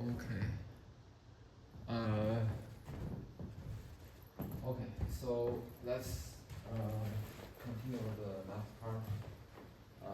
Okay. Uh, okay. So let's continue the last part. Um,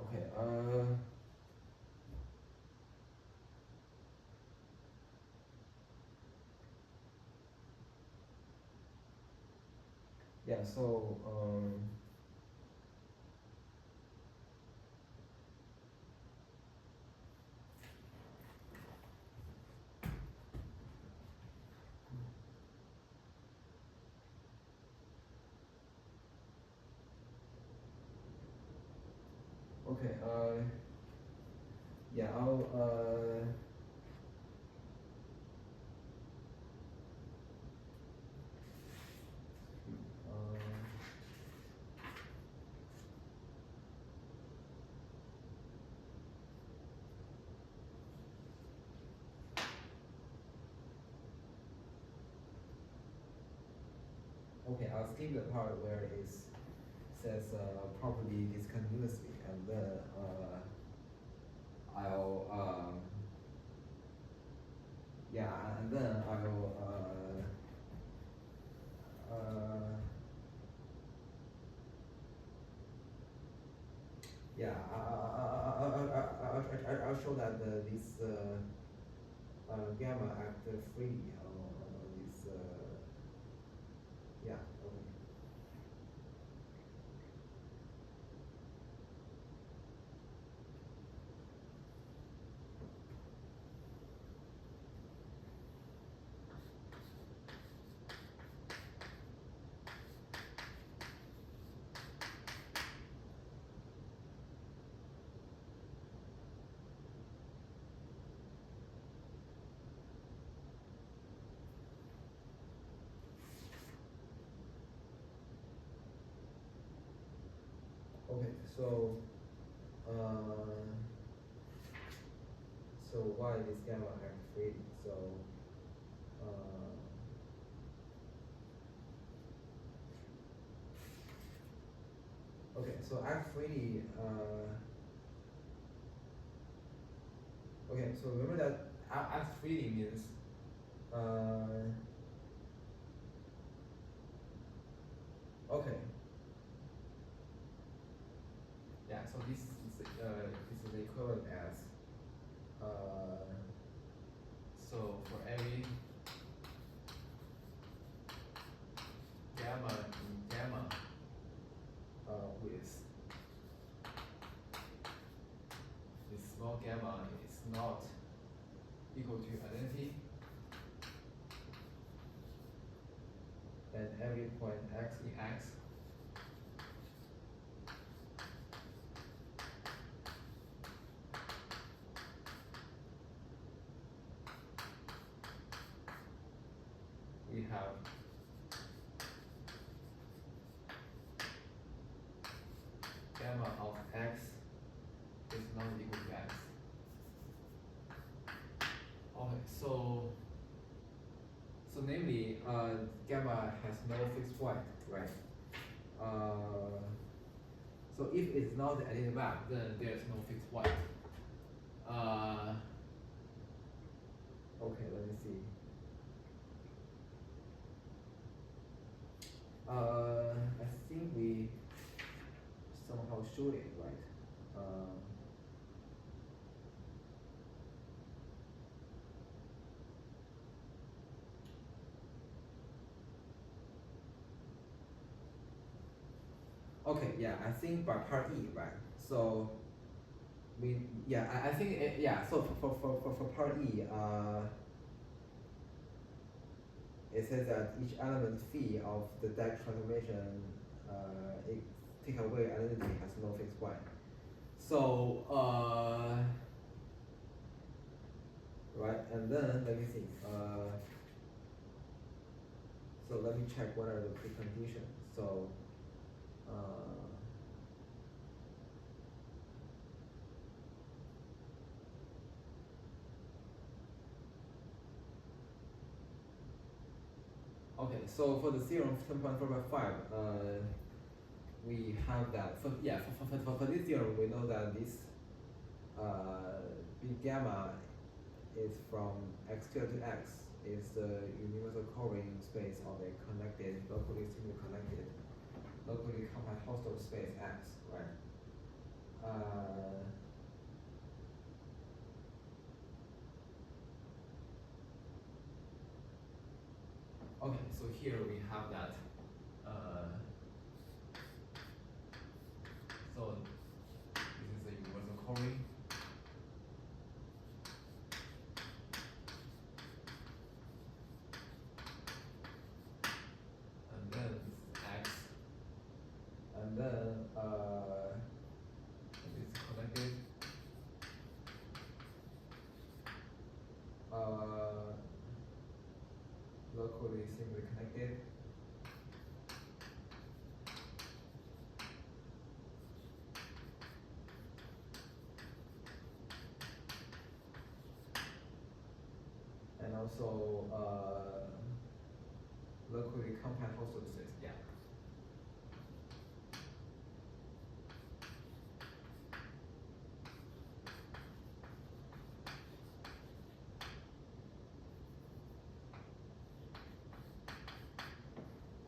okay. Yeah. So okay. Yeah. I'll okay. I'll skip the part where it says properly discontinuously, and then I'll yeah, and then I'll yeah, I'll show that this gamma act freely on this yeah, okay. Okay, so uh, so why this gamma act freely? So uh, okay, so act freely. Okay, so remember that act freely means okay. Yeah, so this is the equivalent as so for every gamma in gamma with this small gamma is not equal to identity, then every point x in x we have gamma of x is not equal to x. Okay, so namely gamma has no fixed point, right? So if it's not the identity map, then there's no fixed point. Okay, let me see. I think we somehow showed it, right? Okay, yeah, I think by part E, right? So I think yeah. So for part E, it says that each element phi of the deck transformation it take away identity has no fixed y. So right, and then let me think. So let me check what are the preconditions. So okay, so for the theorem 10.4/5, we have that. For this theorem, we know that this B gamma is from x squared to x is the universal covering space of a connected, locally simply connected, locally compact hostile space X, right? Okay, so here we have that. So this is a universal covering. And then this is X. And then it's connected. Locally simply connected. And also locally compact hostile space. Yeah.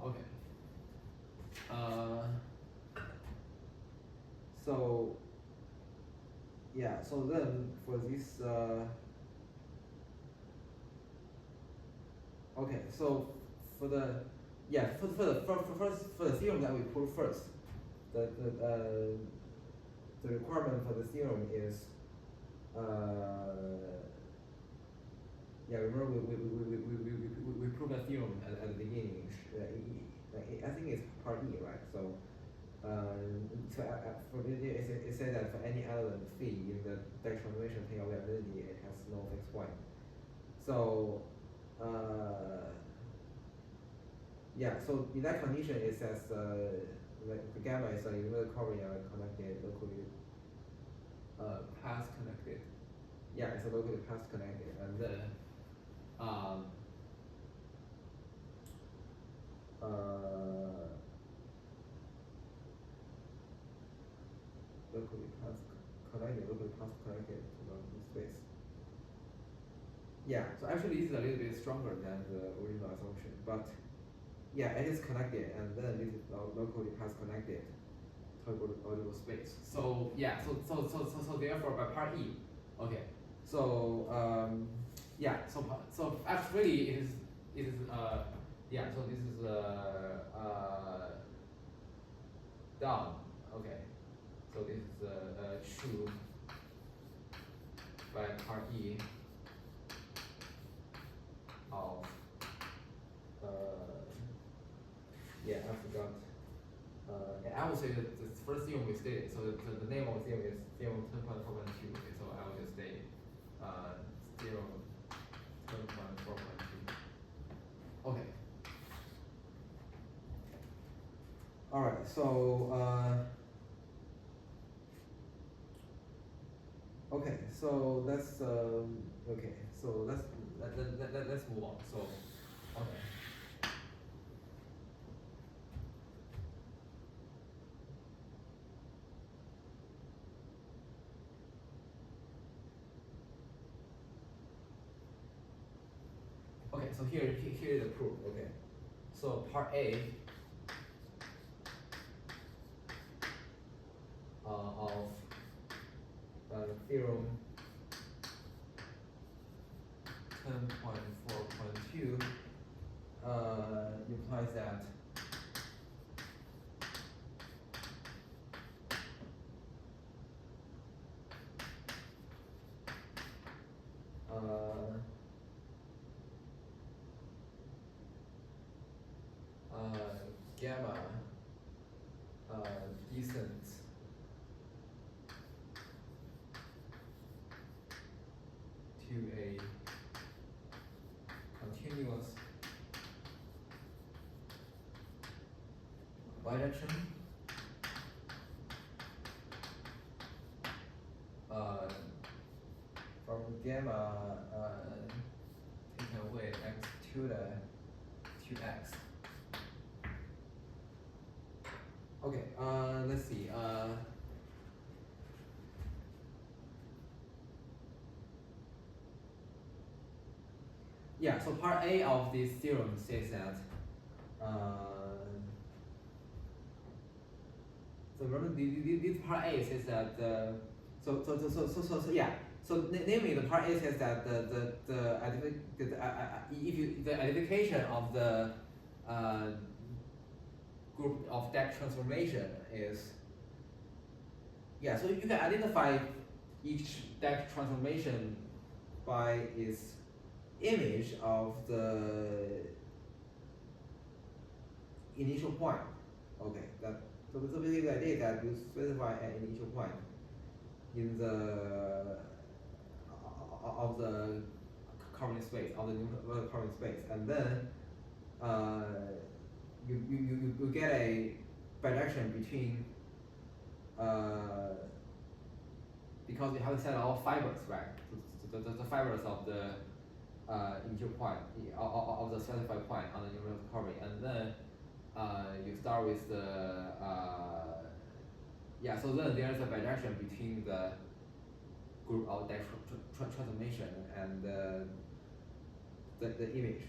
Okay. So yeah. So then for this. Okay. So for the for the theorem that we prove first, the requirement for the theorem is yeah, remember we proved a theorem at the beginning. I think it's part E, right? So for it said that for any element phi in the Dirac transformation taking away identity, it has no fixed point. So yeah, so in that condition, it says the gamma is a universal covering connected locally path connected. Yeah, it's a locally path connected, and then locally path connected to the space. Yeah, so actually this is a little bit stronger than the original assumption, but yeah, it is connected, and then this is locally path connected to a space. So yeah, so therefore by part E, okay. So yeah, so actually it is yeah, so this is down, okay. So this is true by part E of yeah, I forgot. I will say that the first theorem we stated. So the name of the theorem is theorem 10.4.2. Okay, so I will just state theorem 10.4.2. Okay. All right. So okay. So let's okay. So let's move on. So okay. Okay, so here is the proof. Okay, so part A of theorem 10.4.2 implies that gamma descent to a continuous bijection from gamma taken away x tilde to x. Okay, let's see. Yeah, so part A of this theorem says that so remember this part A says that yeah. So namely, the part A says that the identification of the group of deck transformation is, yeah. So you can identify each deck transformation by its image of the initial point. Okay, that so basically the idea is that you specify an initial point in the of the covering space, of the neutral covering space, and then you get a bijection between because you have a set of fibers, right? The fibers of the initial point of the specified point on the neutral covering, and then you start with the yeah. So then there's a bijection between the group of that transformation and the image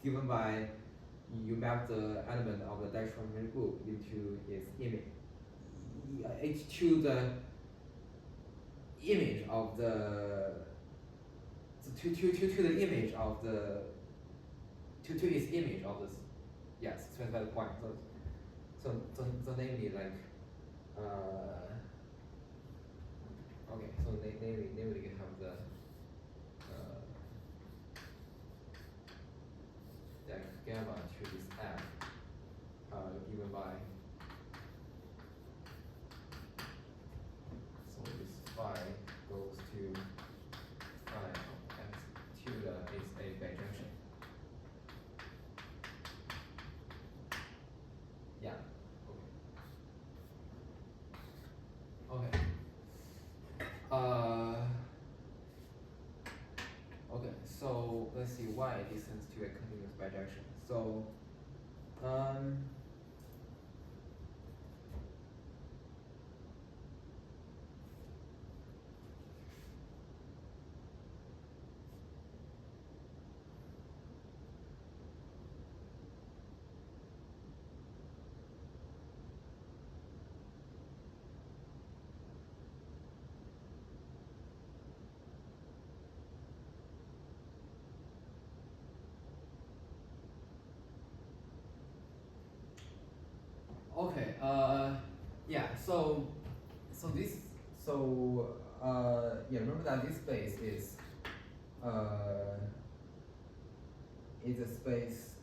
given by you map the element of the Dirac transformation group into its image. To the image of the to the image of the to its image of this, yes, specified point. So namely like okay, so namely you have the that gamma to this f given by, so this phi goes to phi of x tilde is a bijection. Yeah. Okay. Okay. So let's see why it descends to a continuous bijection. So okay, yeah, yeah, remember that this space is a space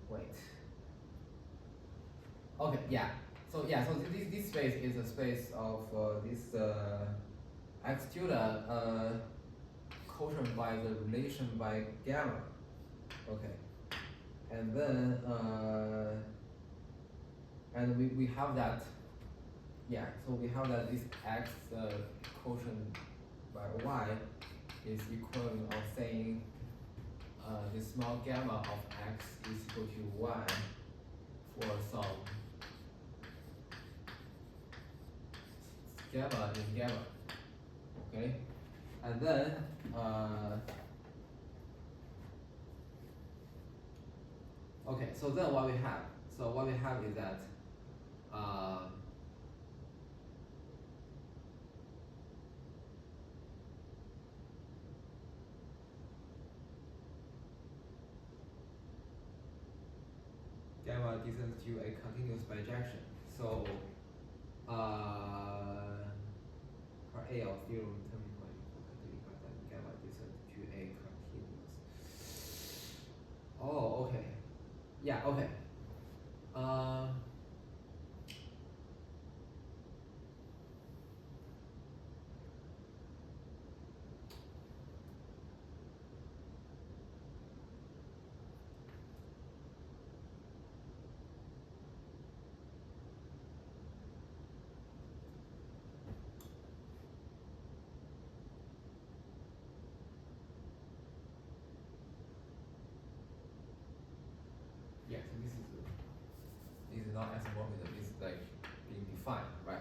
wait. Okay, yeah. So this space is a space of this x tilde quotient by the relation by gamma. Okay. And then and we have that, yeah, so we have that this x quotient by y is equivalent of saying the small gamma of x is equal to y for some gamma in gamma. Okay, and then okay, so then what we have is that gamma descends to a continuous bijection. So part A of theorem that gamma descends to a continuous. Oh, okay. yeah, okay. Um, yeah, so this is not isomorphism, it's like being defined, right?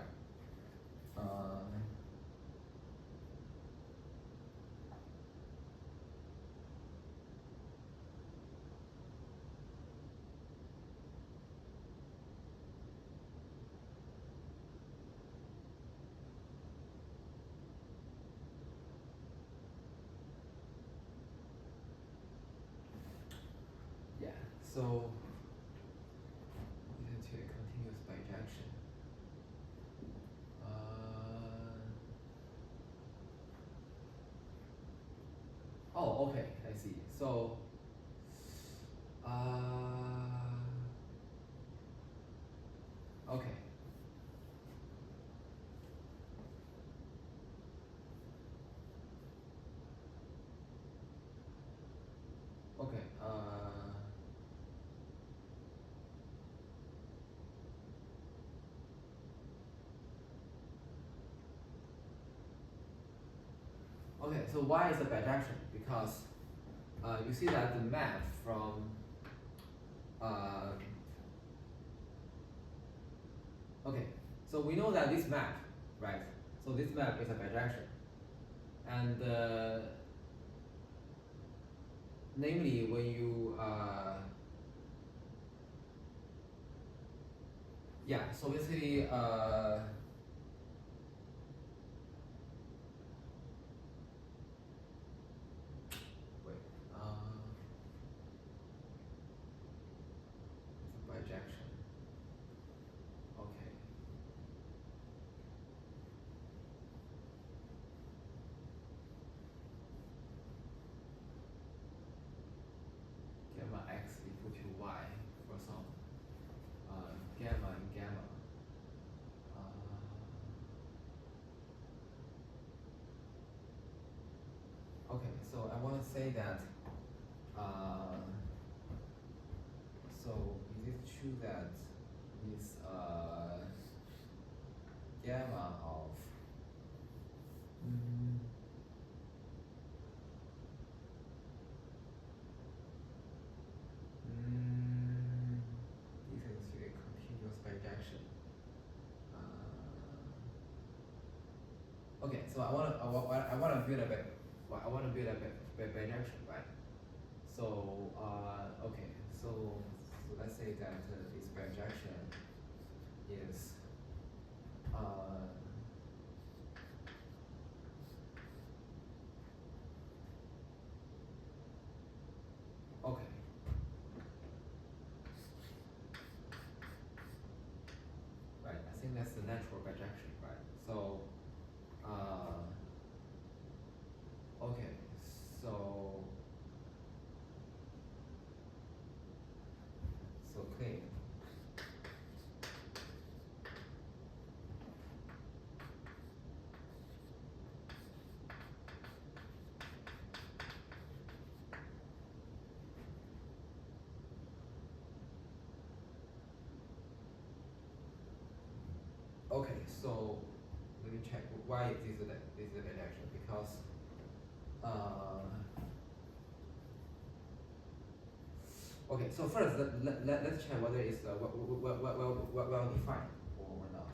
Yeah, so into a continuous bijection. Oh, okay, I see. So, okay, okay, okay. So why is the bijection? Because you see that the map from uh, okay. So we know that this map, right? So this map is a bijection, and namely when you yeah. So basically wait it's a bijection. Okay. Gamma x equal to y for some gamma and gamma. Okay, so I want to say that. So is it true that this gamma of mm, this is a continuous bijection? Okay, so I want to build a bijection, right? So okay, so let's say that this bijection is okay. Right, I think that's the natural bijection, right? So okay, so clean. Okay, so let me check why this is a bijection, because okay, so first let's check whether it's well defined or not.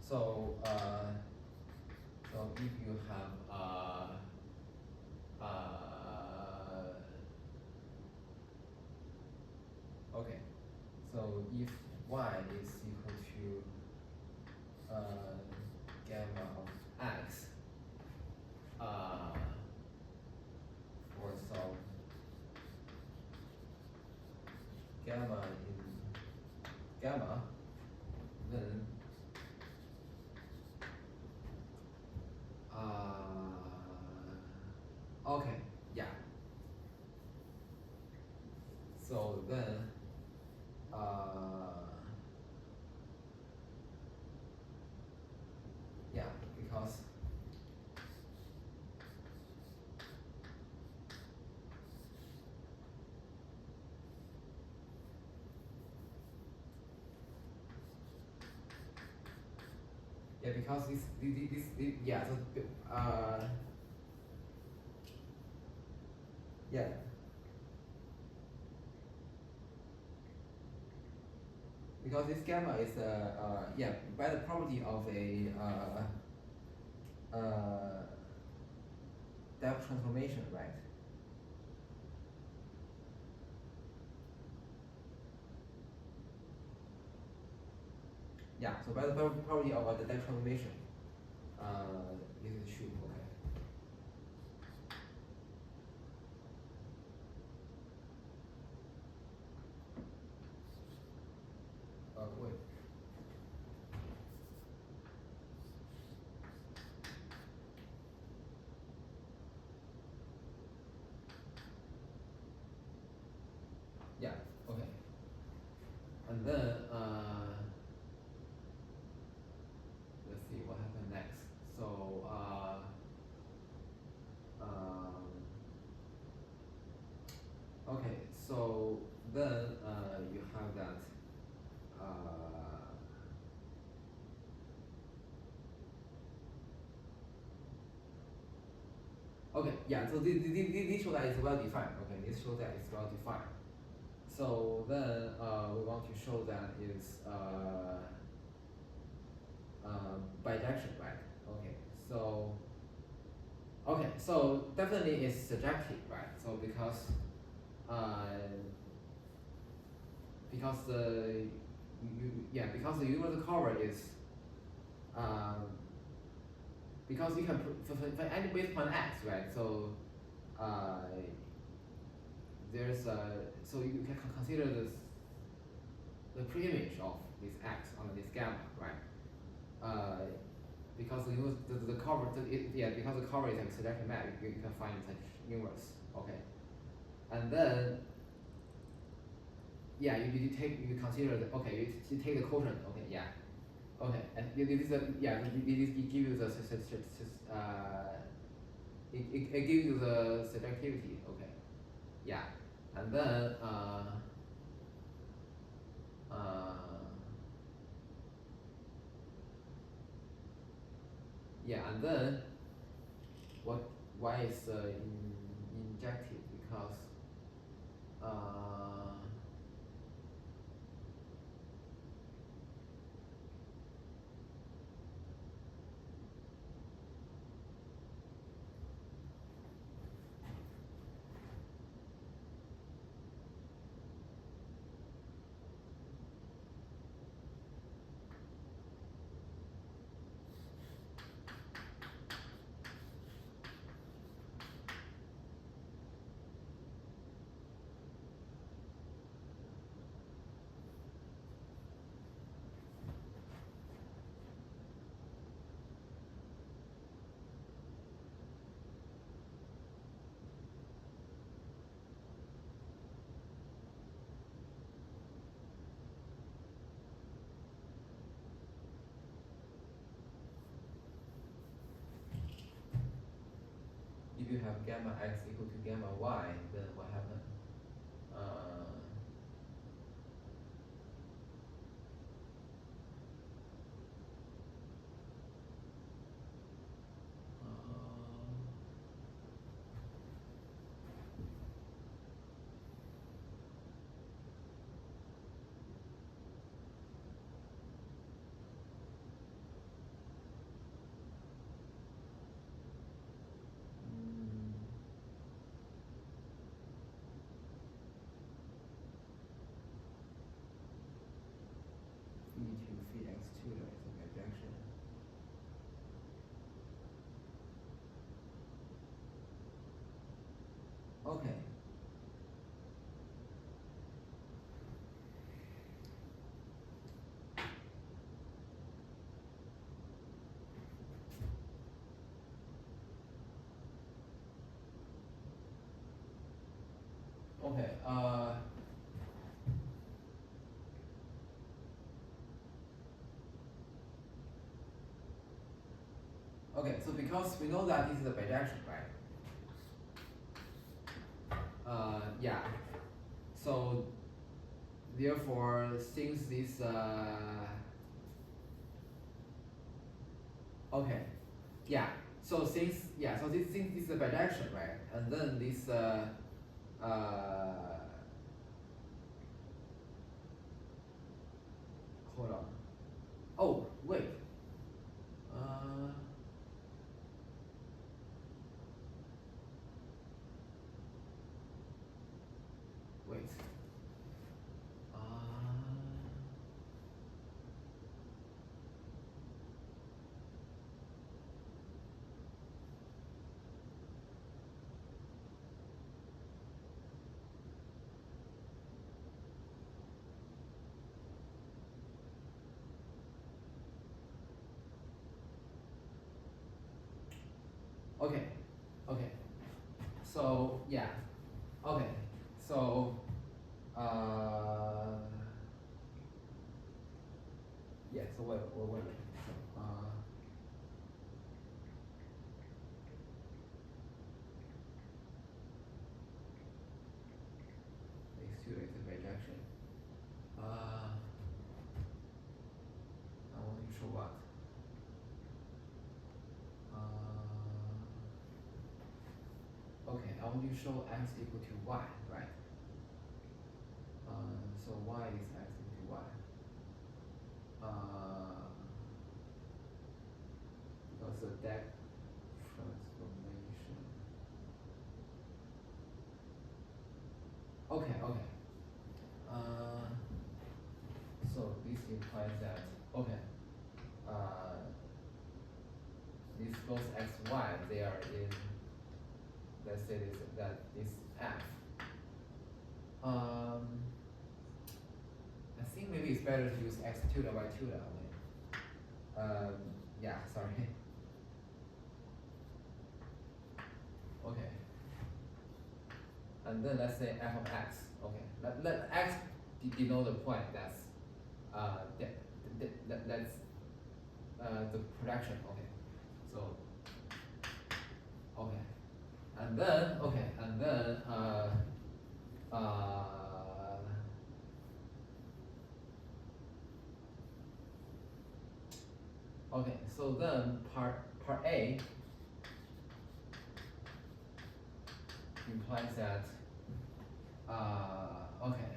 So so if you have okay, so if y is equal to gamma of x for some gamma in gamma, then yeah, because yeah, because this yeah, so yeah, because this gamma is yeah, by the property of a depth transformation, right? Yeah, so by the property of the depth transformation, this is true. Okay. Wait. Yeah. Okay. And then let's see what happened next. So okay. So then you have that. Okay, yeah, so this show that is well defined. Okay, this show that is well defined. So then we want to show that is bidirectional, right? Okay, so definitely it's surjective, right? So because the because the universal cover is because you can for any base point x, right? So there's so you can consider the preimage of this x on this gamma, right? Because the cover because the cover is like selection map, you can find such inverse. Okay, and then yeah, you consider the okay, you take the quotient. Okay, yeah, okay, and this is it gives you the it gives you the subjectivity. Okay, yeah, and then yeah, and then why is injective? Because uh, if you have gamma x equal to gamma y, then what happens? Uh, E2 phi x2 is a bijection. Okay. Okay. Okay, so because we know that this is a bijection, right? Yeah. So therefore, since this okay, yeah. So since since this is a bijection, right? And then this hold on. Oh wait. Wait. Okay. Okay. So yeah. Okay. So yeah. So wait. So X2 is a bijection. I want to show what? Okay, I want to show x equal to y, right? So y is x equal to y. Because the deck transformation. Okay. So this implies that these both x, y, they are in, let's say this f. I think maybe it's better to use x tilde y tilde only. Yeah, sorry. Okay. And then let's say f of x. Okay. Let x denote the point that's that's the projection. Okay. So okay. And then okay, so then part A implies that okay.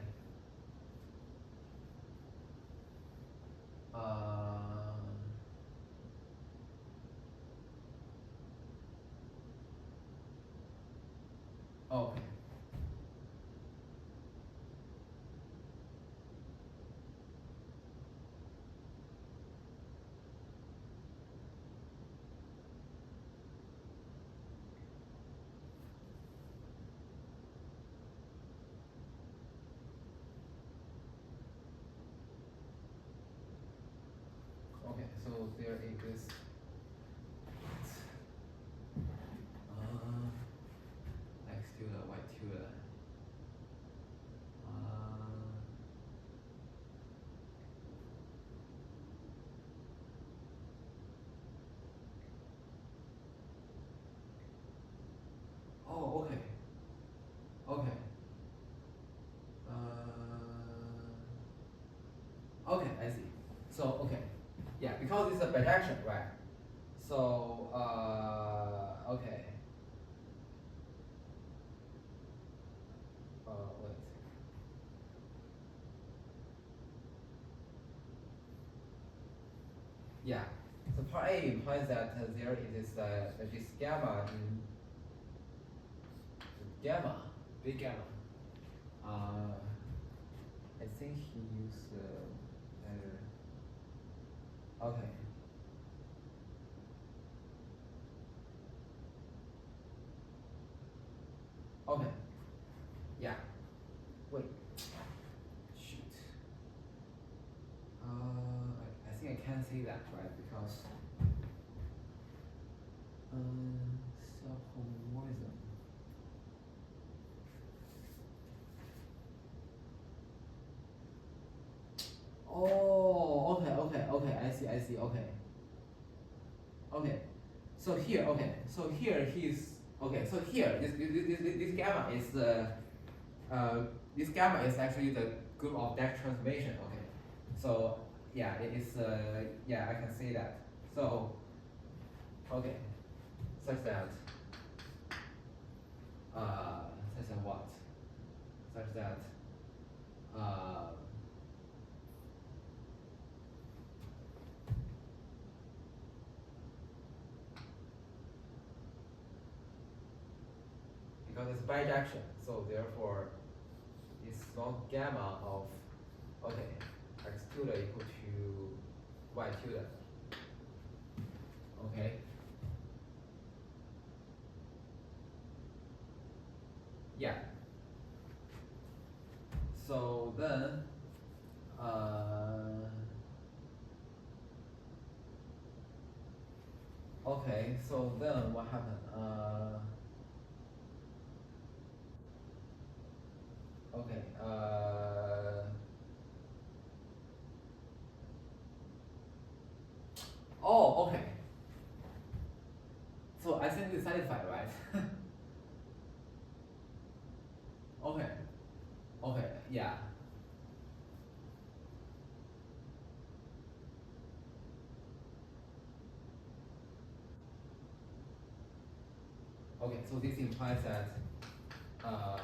Okay. Okay, so there is this x tilde y tilde. Oh, okay. Okay. Okay, I see. So okay, yeah, because it's a bijection, right? So okay. Wait. Yeah. So part A implies that there is this gamma in gamma, big gamma. I think he used okay. Okay. Yeah. Wait. Shoot. I think I can't say that, right? Because self-homoism. Oh, okay. I see. Okay. So here, okay. So here he's okay. So here, this gamma is this gamma is actually the group of deck transformation. Okay. So yeah, it is yeah, I can say that. So okay, such that such that what? Such that uh, because it's bijection, so therefore it's log gamma of okay x tilde equal to y tilde. Okay. Yeah. So then okay, so then what happened? Okay. Oh, okay. So I think it's satisfied, right? Okay. Okay. Yeah. Okay. So this implies that uh,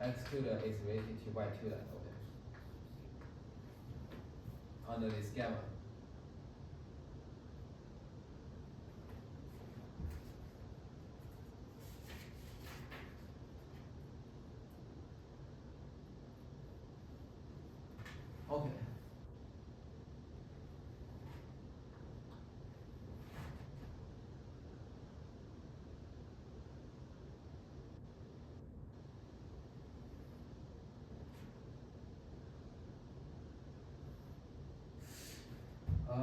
x tilde is related to y tilde. Okay. Under this gamma. Okay. Uh,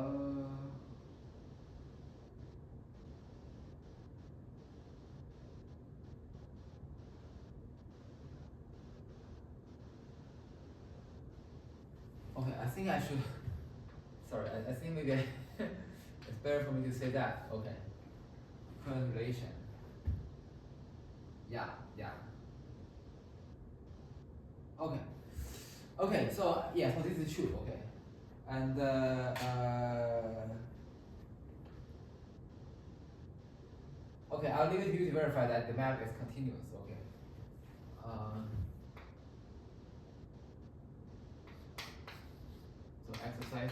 okay. I think I should. Sorry. I think maybe it's better for me to say that. Okay. Current relation. Yeah. Yeah. Okay. Okay. So yeah. So this is true. Okay. And okay, I'll leave it to you to verify that the map is continuous. Okay. So exercise.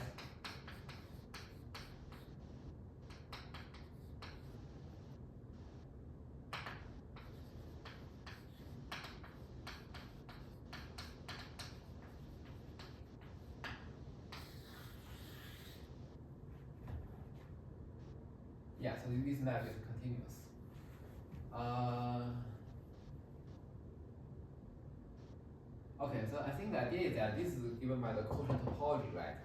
Yeah. So this map is continuous. Okay. So I think the idea is that this is given by the quotient topology, right?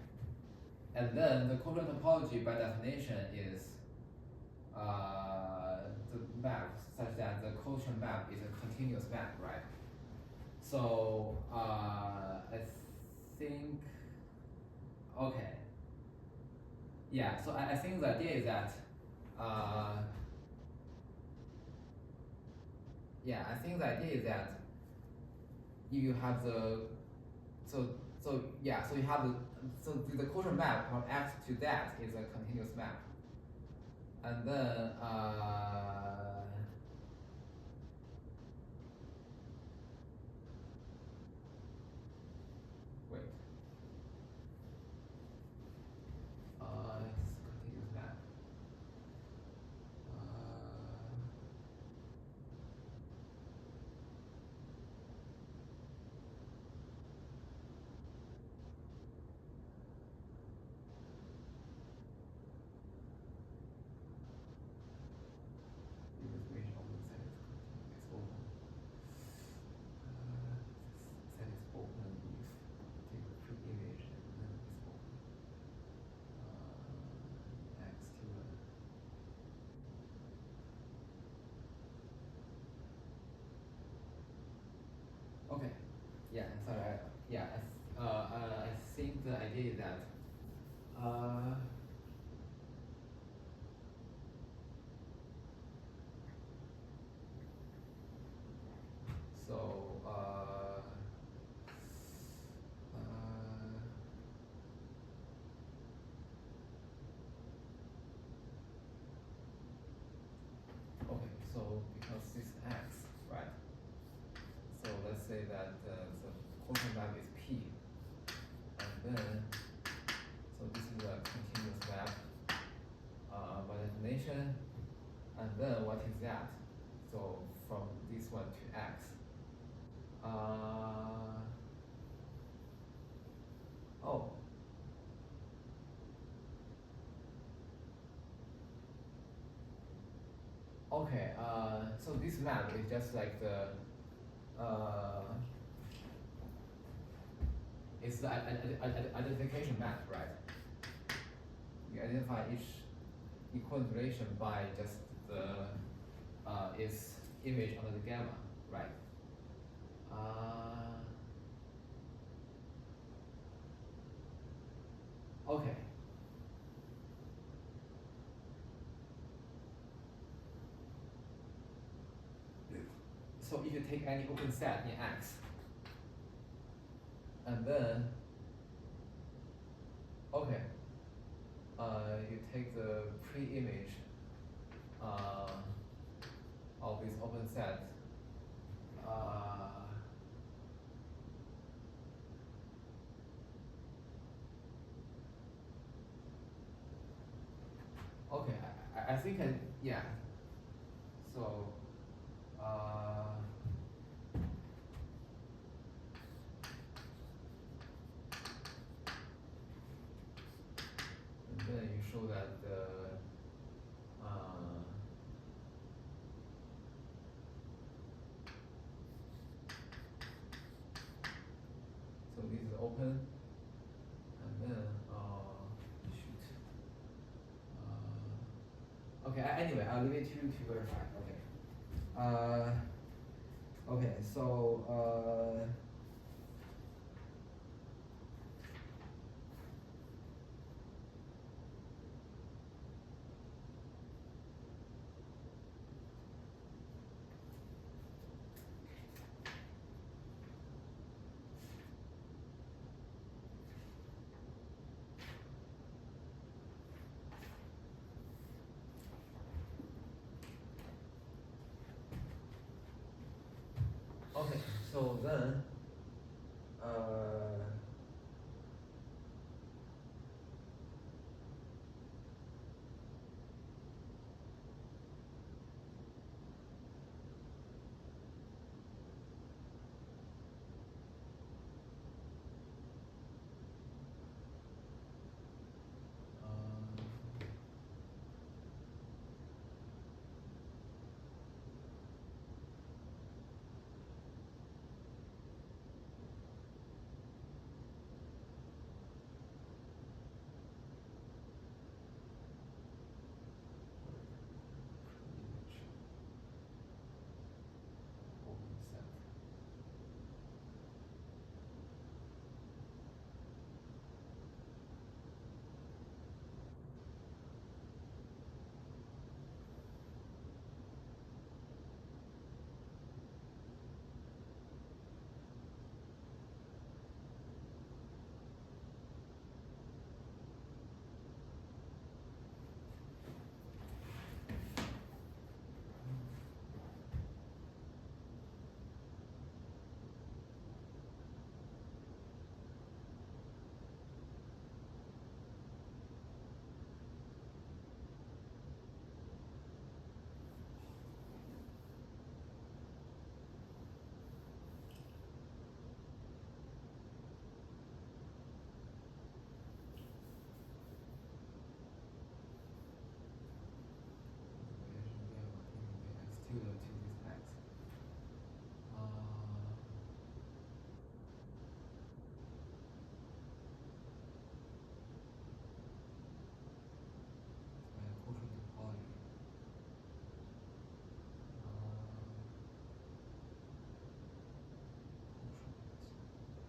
And then the quotient topology, by definition, is the map such that the quotient map is a continuous map, right? So I think okay. Yeah. So I think the idea is that yeah, I think the idea is that you have the so yeah, so you have the quotient map from x to that is a continuous map, and then wait, it's continuous map. The information of the set is open. Set is open if take the true image and then it's open. X tilde. Okay. Yeah. Sorry. Yeah. I think the idea is that Uh, so okay, so because this x, right? So let's say that the quotient map is P, and then so this is a continuous map by definition, and then what is that? So from this one to x. Oh. Okay. So this map is just like the it's the identification map, right? You identify each equivalent relation by just the its image under the gamma, right? Okay. So if you take any open set in X, and then okay, you take the pre-image of this open set. Okay, I think yeah. So and then you show that so this is open, and then shoot. Okay. Anyway, I'll leave it to verify. Okay. Okay. So okay. So then open set.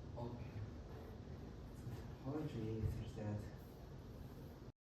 Okay. So topology is such that